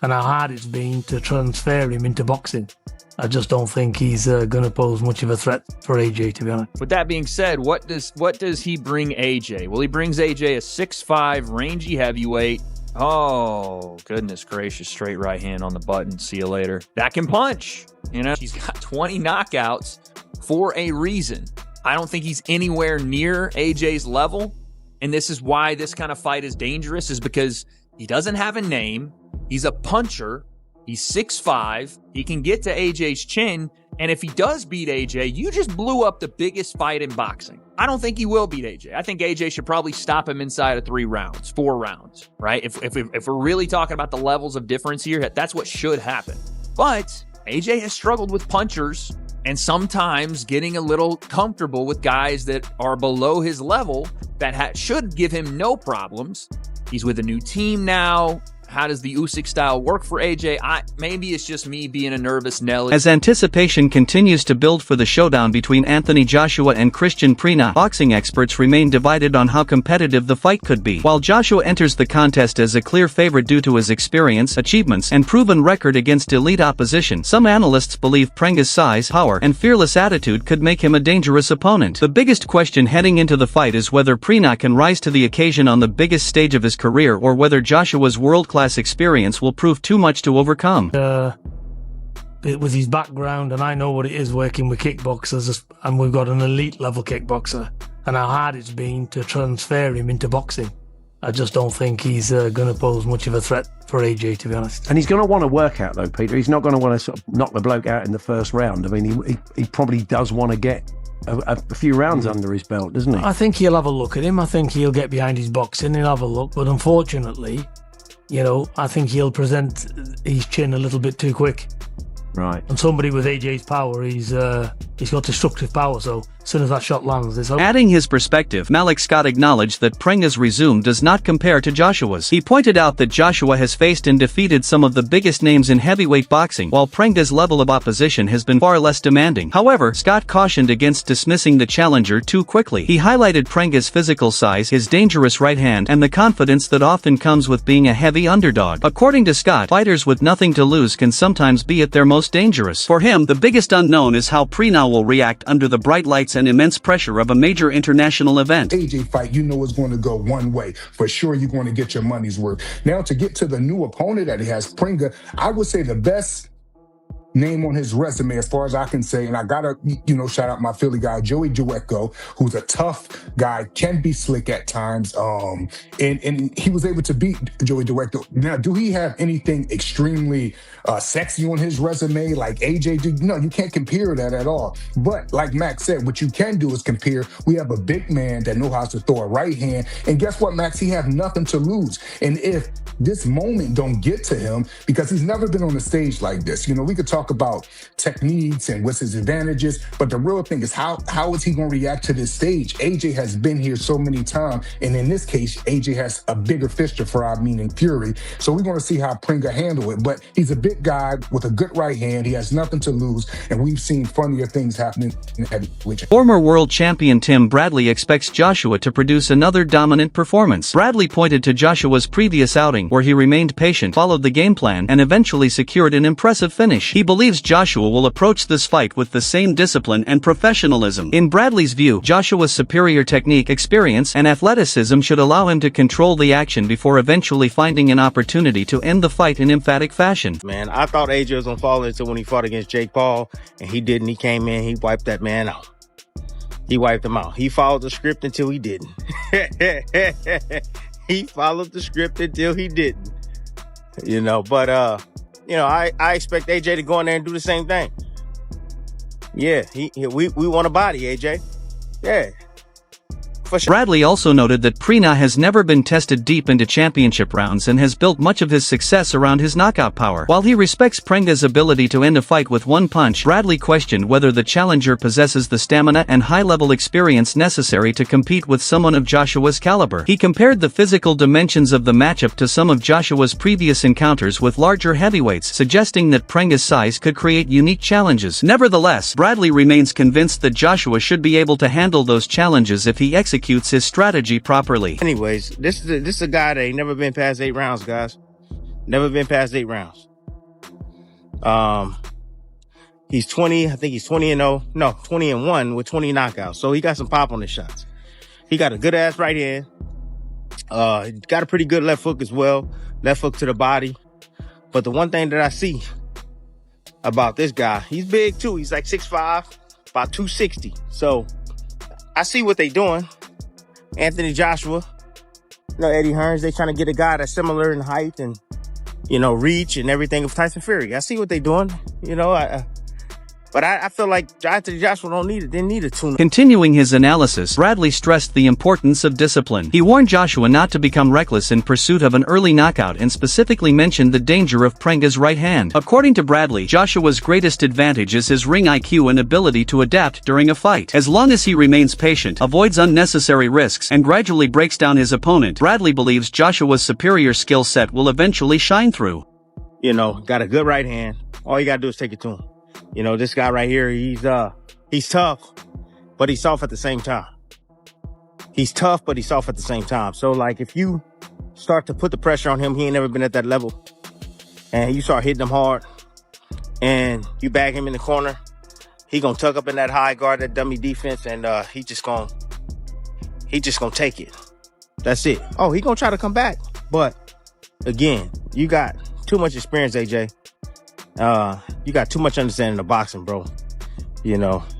and how hard it's been to transfer him into boxing. I just don't think he's going to pose much of a threat for AJ, to be honest. With that being said, what does he bring AJ? Well, he brings AJ a 6'5", rangy heavyweight. Oh, goodness gracious, straight right hand on the button. See you later. That can punch. You know, he's got 20 knockouts for a reason. I don't think he's anywhere near AJ's level, and this is why this kind of fight is dangerous, is because he doesn't have a name. He's a puncher. He's 6'5". He can get to AJ's chin. And if he does beat AJ, you just blew up the biggest fight in boxing. I don't think he will beat AJ. I think AJ should probably stop him inside of 4 rounds, right? If we're really talking about the levels of difference here, that's what should happen. But AJ has struggled with punchers and sometimes getting a little comfortable with guys that are below his level that should give him no problems. He's with a new team now. How does the Usyk style work for AJ? Maybe it's just me being a nervous Nelly. As anticipation continues to build for the showdown between Anthony Joshua and Kristian Prenga, boxing experts remain divided on how competitive the fight could be. While Joshua enters the contest as a clear favorite due to his experience, achievements, and proven record against elite opposition, some analysts believe Prenga's size, power, and fearless attitude could make him a dangerous opponent. The biggest question heading into the fight is whether Prenga can rise to the occasion on the biggest stage of his career, or whether Joshua's world-class experience will prove too much to overcome. With his background, and I know what it is working with kickboxers, and we've got an elite level kickboxer, and how hard it's been to transfer him into boxing. I just don't think he's going to pose much of a threat for AJ, to be honest. And he's going to want to work out, though, Peter. He's not going to want to sort of knock the bloke out in the first round. I mean, he probably does want to get a few rounds under his belt, doesn't he? I think he'll have a look at him. I think he'll get behind his boxing. He'll have a look. But unfortunately, you know, I think he'll present his chin a little bit too quick. Right. And somebody with AJ's power, he's got destructive power, so as soon as that shot lands, it's over. Adding his perspective, Malik Scott acknowledged that Prenga's resume does not compare to Joshua's. He pointed out that Joshua has faced and defeated some of the biggest names in heavyweight boxing, while Prenga's level of opposition has been far less demanding. However, Scott cautioned against dismissing the challenger too quickly. He highlighted Prenga's physical size, his dangerous right hand, and the confidence that often comes with being a heavy underdog. According to Scott, fighters with nothing to lose can sometimes be at their most dangerous. For him, the biggest unknown is how Prenga will react under the bright lights and immense pressure of a major international event. AJ fight, you know, it's going to go one way. For sure, you're going to get your money's worth. Now, to get to the new opponent that he has, Prenga, I would say the best name on his resume, as far as I can say, and I gotta, shout out my Philly guy, Joey Dueco, who's a tough guy, can be slick at times, and he was able to beat Joey Dueco. Now, do he have anything extremely sexy on his resume like AJ did? No, you can't compare that at all. But like Max said, what you can do is compare. We have a big man that knows how to throw a right hand, and guess what, Max? He has nothing to lose. And if this moment don't get to him, because he's never been on a stage like this, we could talk about techniques and what's his advantages, but the real thing is how is he going to react to this stage? AJ has been here so many times, and in this case, AJ has a bigger fish to fry, meaning Fury. So we're going to see how Prenga handle it, but he's a big guy with a good right hand. He has nothing to lose, and we've seen funnier things happening in heavyweight. Former world champion Tim Bradley expects Joshua to produce another dominant performance. Bradley pointed to Joshua's previous outing, where he remained patient, followed the game plan, and eventually secured an impressive finish. He believes Joshua will approach this fight with the same discipline and professionalism. In Bradley's view, Joshua's superior technique, experience, and athleticism should allow him to control the action before eventually finding an opportunity to end the fight in emphatic fashion. Man, I thought AJ was gonna fall into when he fought against Jake Paul, and he didn't. He came in, he wiped that man out. He wiped him out. He followed the script until he didn't. He followed the script until he didn't. But I expect AJ to go in there and do the same thing. Yeah, we want a body, AJ. Yeah. For sure. Bradley also noted that Prenga has never been tested deep into championship rounds and has built much of his success around his knockout power. While he respects Prenga's ability to end a fight with one punch, Bradley questioned whether the challenger possesses the stamina and high-level experience necessary to compete with someone of Joshua's caliber. He compared the physical dimensions of the matchup to some of Joshua's previous encounters with larger heavyweights, suggesting that Prenga's size could create unique challenges. Nevertheless, Bradley remains convinced that Joshua should be able to handle those challenges if he executes his strategy properly. Anyways, this is a guy that ain't never been past 8 rounds, guys. Never been past 8 rounds. He's 20. I think he's 20-0. No, 20-1 with 20 knockouts. So he got some pop on his shots. He got a good ass right hand. Got a pretty good left hook as well. Left hook to the body. But the one thing that I see about this guy, he's big too. He's like 6'5", about 260. So I see what they doing. Anthony Joshua, Eddie Hearns, they trying to get a guy that's similar in height and, reach and everything of Tyson Fury. I see what they doing. But I feel like Anthony Joshua didn't need a tune-up. Continuing his analysis, Bradley stressed the importance of discipline. He warned Joshua not to become reckless in pursuit of an early knockout and specifically mentioned the danger of Prenga's right hand. According to Bradley, Joshua's greatest advantage is his ring IQ and ability to adapt during a fight. As long as he remains patient, avoids unnecessary risks, and gradually breaks down his opponent, Bradley believes Joshua's superior skill set will eventually shine through. Got a good right hand. All you gotta do is take it to him. This guy right here, he's tough, but he's soft at the same time. He's tough, but he's soft at the same time. So, like, if you start to put the pressure on him, he ain't never been at that level, and you start hitting him hard, and you bag him in the corner, he gonna tuck up in that high guard, that dummy defense, and he just gonna take it. That's it. Oh, he gonna try to come back, but again, you got too much experience, AJ. You got too much understanding of boxing, bro.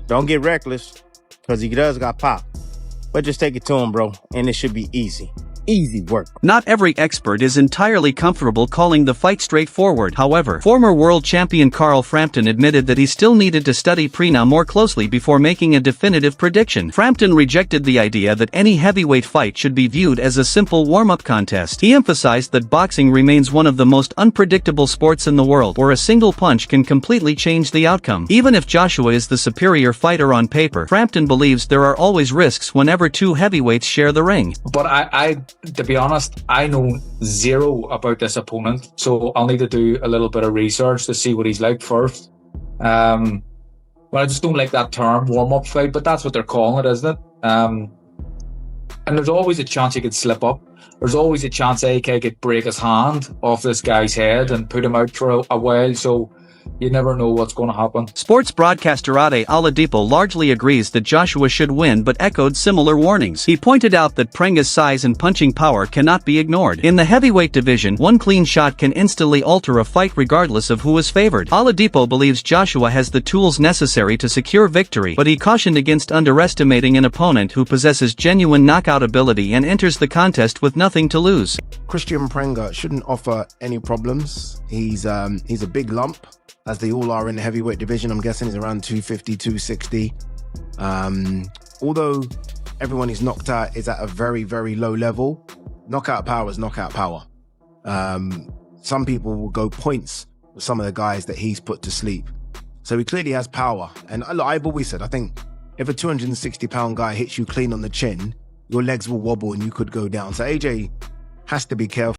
Don't get reckless, because he does got pop. But just take it to him, bro, and it should be easy. Easy work. Not every expert is entirely comfortable calling the fight straightforward. However, former world champion Carl Frampton admitted that he still needed to study Prenga more closely before making a definitive prediction. Frampton rejected the idea that any heavyweight fight should be viewed as a simple warm-up contest. He emphasized that boxing remains one of the most unpredictable sports in the world, where a single punch can completely change the outcome. Even if Joshua is the superior fighter on paper, Frampton believes there are always risks whenever two heavyweights share the ring. But to be honest, I know zero about this opponent, so I'll need to do a little bit of research to see what he's like first. But I just don't like that term, warm-up fight, but that's what they're calling it, isn't it? And there's always a chance he could slip up. There's always a chance AK could break his hand off this guy's head and put him out for a while, so you never know what's going to happen. Sports broadcaster Ade Oladipo largely agrees that Joshua should win but echoed similar warnings. He pointed out that Prenga's size and punching power cannot be ignored. In the heavyweight division, one clean shot can instantly alter a fight regardless of who is favored. Oladipo believes Joshua has the tools necessary to secure victory, but he cautioned against underestimating an opponent who possesses genuine knockout ability and enters the contest with nothing to lose. Kristian Prenga shouldn't offer any problems. He's a big lump, as they all are in the heavyweight division. I'm guessing he's around 250, 260. Although everyone he's knocked out is at a very, very low level, knockout power is knockout power. Some people will go points with some of the guys that he's put to sleep. So he clearly has power. And I've always said, I think if a 260-pound guy hits you clean on the chin, your legs will wobble and you could go down. So AJ has to be careful.